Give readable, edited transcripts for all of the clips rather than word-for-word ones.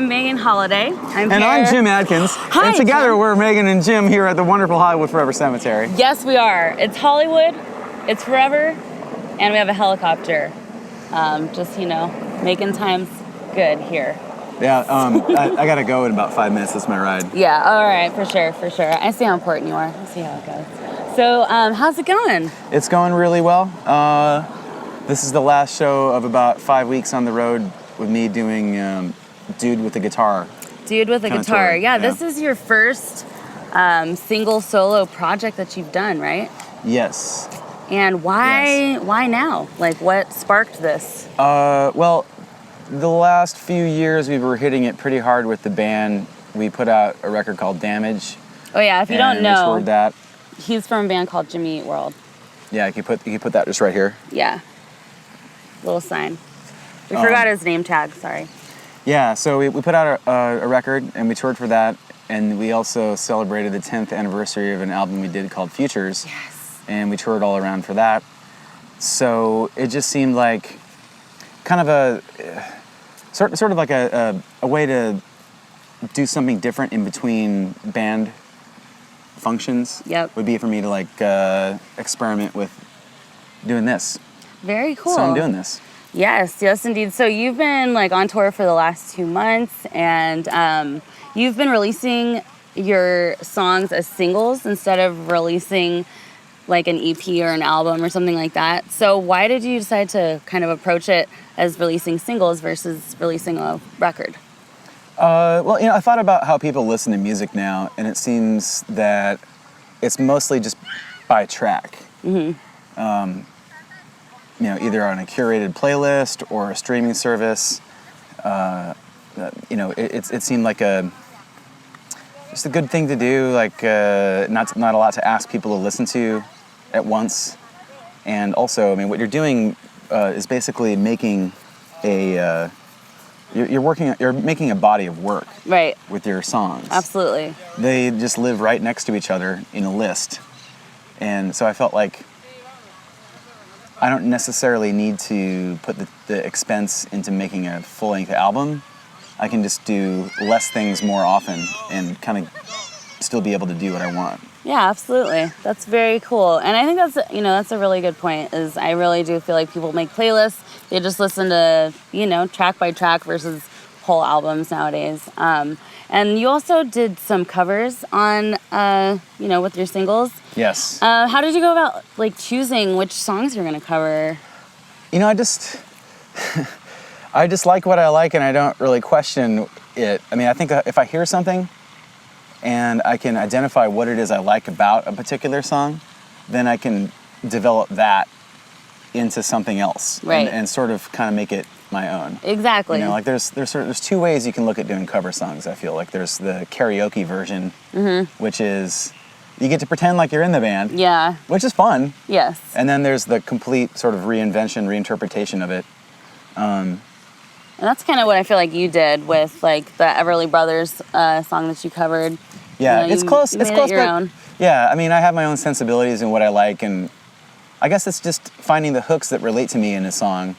I'm Megan Holiday. And I'm Jim Adkins. Hi, and together Jim. we're Megan and Jim here at the wonderful Hollywood Forever Cemetery. Yes, we are. It's Hollywood, it's forever, and we have a helicopter. Just, making times good here. Yeah, I gotta go in about 5 minutes. That's my ride. Yeah, all right, for sure. I see how important you are. I see how it goes. So, how's it going? It's going really well. This is the last show of about 5 weeks on the road with me doing Dude with a Guitar. Dude with a Guitar. Tour. Yeah, this is your first single solo project that you've done, right? Yes. And why Yes. why now? Like, what sparked this? Well, the last few years we were hitting it pretty hard with the band. We put out a record called Damage. Oh yeah, if you don't We know, toured that. he's from a band called Jimmy Eat World. Yeah, you can put that just right here. Yeah. Little sign. We forgot his name tag, sorry. Yeah, so we put out a record and we toured for that, and we also celebrated the 10th anniversary of an album we did called Futures. Yes. And we toured all around for that. So it just seemed like kind of a sort of like a way to do something different in between band functions. Yep. Would be for me to experiment with doing this. Very cool. So I'm doing this. Yes, indeed. So you've been on tour for the last 2 months, and you've been releasing your songs as singles instead of releasing like an EP or an album or something like that. So why did you decide to kind of approach it as releasing singles versus releasing a record? Well, I thought about how people listen to music now, and it seems that it's mostly just by track. Mm-hmm. Either on a curated playlist or a streaming service. It seemed like just a good thing to do. Not a lot to ask people to listen to at once. And also, what you're doing is basically making you're making a body of work. Right. With your songs. Absolutely. They just live right next to each other in a list. And so I felt like I don't necessarily need to put the expense into making a full-length album. I can just do less things more often and kind of still be able to do what I want. Yeah, absolutely. That's very cool. And I think that's a really good point, is I really do feel like people make playlists. They just listen to, track by track versus whole albums nowadays. And you also did some covers on, with your singles. Yes. How did you go about choosing which songs you're going to cover? I just like what I like, and I don't really question it. I think if I hear something and I can identify what it is I like about a particular song, then I can develop that into something else. Right. And sort of kind of make it my own. Exactly. There's two ways you can look at doing cover songs, I feel like. There's the karaoke version, which is you get to pretend like you're in the band. Yeah. Which is fun. Yes. And then there's the complete sort of reinterpretation of it. And that's kind of what I feel like you did with the Everly Brothers song that you covered. Yeah, it's close. It's close, your own. Yeah, I have my own sensibilities and what I like, and I guess it's just finding the hooks that relate to me in a song,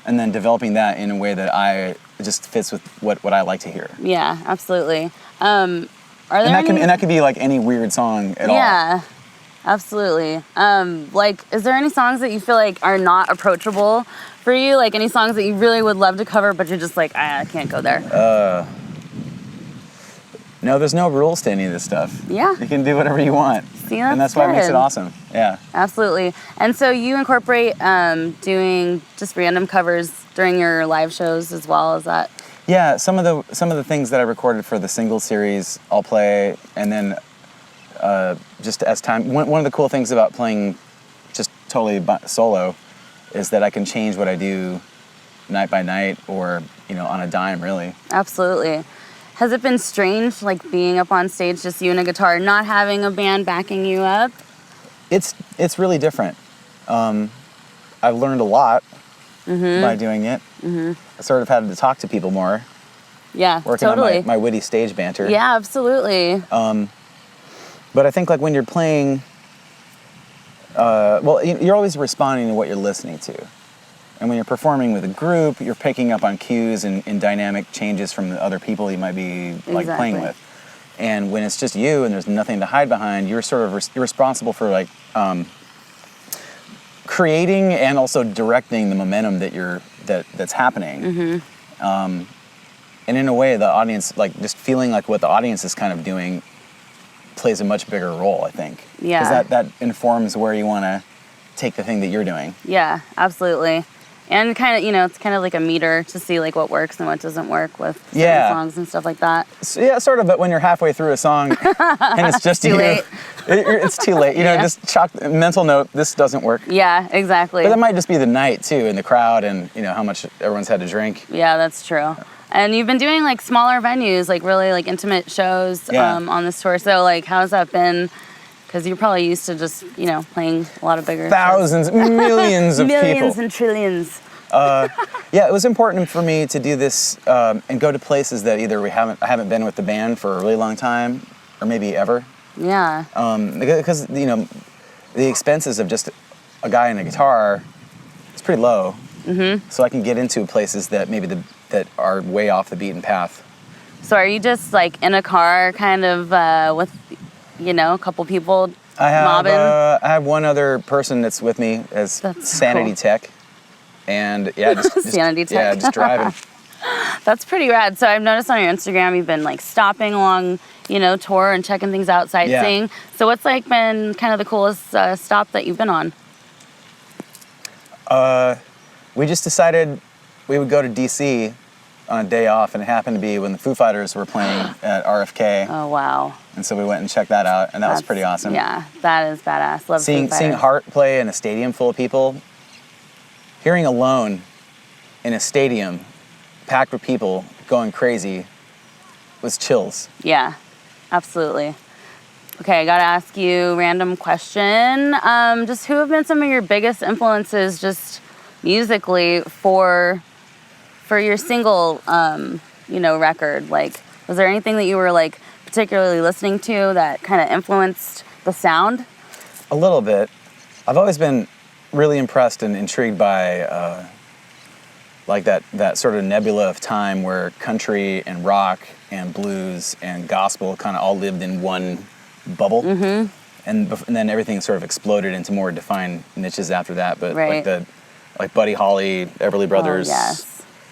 and then developing that in a way that it just fits with what I like to hear. Yeah, absolutely. And that could be any weird song at all. Yeah, absolutely. Is there any songs that you feel like are not approachable for you? Any songs that you really would love to cover, but you're just I can't go there? No, there's no rules to any of this stuff. Yeah. You can do whatever you want. See, and that's what makes it awesome. Yeah. Absolutely. And so you incorporate doing just random covers during your live shows as well as that? Yeah, some of the things that I recorded for the single series I'll play, and then just as time. One of the cool things about playing just totally solo is that I can change what I do night by night, or on a dime, really. Absolutely. Has it been strange, being up on stage, just you and a guitar, not having a band backing you up? It's really different. I've learned a lot by doing it. Mm-hmm. I sort of had to talk to people more. Yeah, working totally. on my witty stage banter. Yeah, absolutely. But I think when you're playing, you're always responding to what you're listening to. And when you're performing with a group, you're picking up on cues and dynamic changes from the other people you might be like playing with. And when it's just you and there's nothing to hide behind, you're sort of you're responsible for like creating and also directing the momentum that's happening. And in a way, the audience, like just feeling like what the audience is kind of doing, plays a much bigger role, I think. Yeah. Because that informs where you want to take the thing that you're doing. Yeah, absolutely. And kind of, you know, it's kind of like a meter to see like what works and what doesn't work with certain songs and stuff like that. So, yeah, sort of. But when you're halfway through a song and it's just too late. It's too late. You know, just chalk mental note. This doesn't work. Yeah, exactly. But that might just be the night too, and the crowd, and you know how much everyone's had to drink. Yeah, that's true. And you've been doing like smaller venues, like really like intimate shows on this tour. So like, how's that been? Because you're probably used to just, you know, playing a lot of bigger thousands, millions of people. Millions and trillions. Yeah, it was important for me to do this and go to places that either I haven't been with the band for a really long time, or maybe ever. Yeah. Because you know, the expenses of just a guy and a guitar, it's pretty low. So I can get into places that maybe that are way off the beaten path. So are you just like in a car, kind of with, you know, a couple people mobbing? I have one other person that's with me as sanity tech. And yeah, just sanity tech. Yeah, just driving. That's pretty rad. So I've noticed on your Instagram you've been like stopping along, you know, tour and checking things out, sightseeing. Yeah. So what's like been kind of the coolest stop that you've been on? We just decided we would go to DC on a day off, and it happened to be when the Foo Fighters were playing at RFK. Oh wow! And so we went and checked that out, and that was pretty awesome. Yeah, that is badass. Love seeing Heart play in a stadium full of people. Hearing Alone in a stadium packed with people going crazy was chills. Yeah, absolutely. Okay, I gotta ask you a random question. Just who have been some of your biggest influences just musically for your single, you know, record? Like, was there anything that you were like particularly listening to that kind of influenced the sound? A little bit. I've always been really impressed and intrigued by like that sort of nebula of time where country and rock and blues and gospel kind of all lived in one bubble. And then everything sort of exploded into more defined niches after that. But like Buddy Holly, Everly Brothers,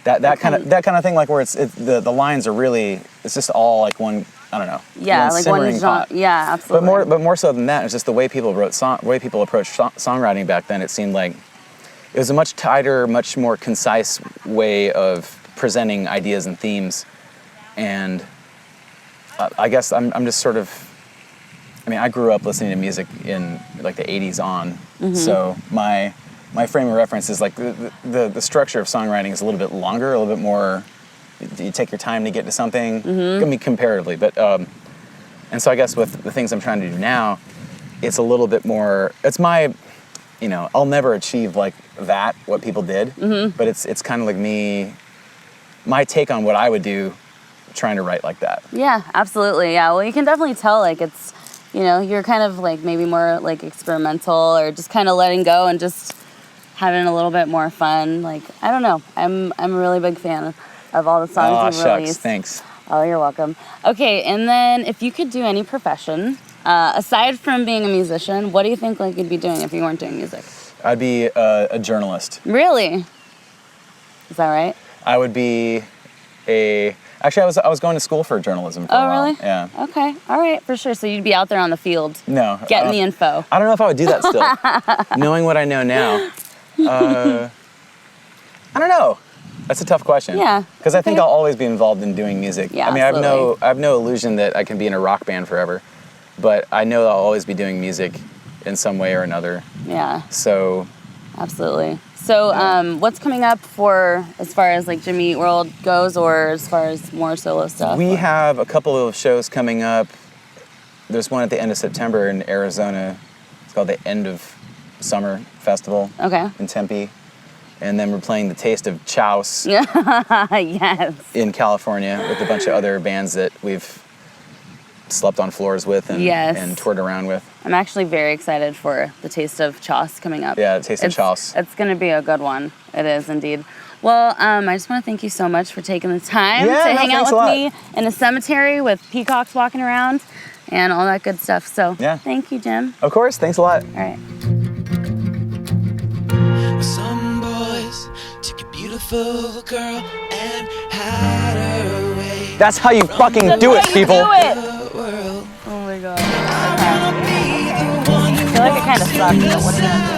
that kind of thing, like where it's the lines are really, it's just all like one. I don't know. Yeah, like one genre. Yeah, absolutely. But more so than that, it's just the way people approached songwriting back then. It seemed like it was a much tighter, much more concise way of presenting ideas and themes. And I guess I'm just sort of. I mean, I grew up listening to music in like the 80s on, so my frame of reference is like the structure of songwriting is a little bit longer, a little bit more. You take your time to get to something. I mean, comparatively, but and so I guess with the things I'm trying to do now, it's a little bit more. It's my, you know, I'll never achieve like that what people did, but it's kind of like my take on what I would do, trying to write like that. Yeah, absolutely. Yeah, well, you can definitely tell like it's, you know, you're kind of like maybe more like experimental or just kind of letting go and just having a little bit more fun. Like, I don't know. I'm a really big fan of all the songs you've released. Thanks. Oh, you're welcome. Okay, and then if you could do any profession, aside from being a musician, what do you think like you'd be doing if you weren't doing music? I'd be a journalist. Really? Is that right? I would be Actually, I was going to school for journalism for a while. Oh, really? Yeah. Okay. All right, for sure. So you'd be out there on the field. No. Getting the info. I don't know if I would do that still. Knowing what I know now. I don't know. That's a tough question. Yeah. Because I think I'll always be involved in doing music. Yeah, I mean, absolutely. I have no illusion that I can be in a rock band forever. But I know I'll always be doing music in some way or another. Yeah. So. Absolutely. So, what's coming up for as far as like Jimmy Eat World goes, or as far as more solo stuff? We have a couple of shows coming up. There's one at the end of September in Arizona. It's called the End of Summer Festival. Okay. In Tempe, and then we're playing the Taste of Chouse. Yes. In California with a bunch of other bands that we've slept on floors with and, Yes. and toured around with. I'm actually very excited for the Taste of Choss coming up. Yeah, Taste of Choss. It's going to be a good one. It is indeed. Well, I just want to thank you so much for taking the time to hang out with me in a cemetery with peacocks walking around and all that good stuff. So thank you, Jim. Of course. Thanks a lot. All right. Some boys took a beautiful girl and had her away. That's how you fucking do it, people. Oh my God. Okay. I feel like it kind of sucks, but what are you gonna do?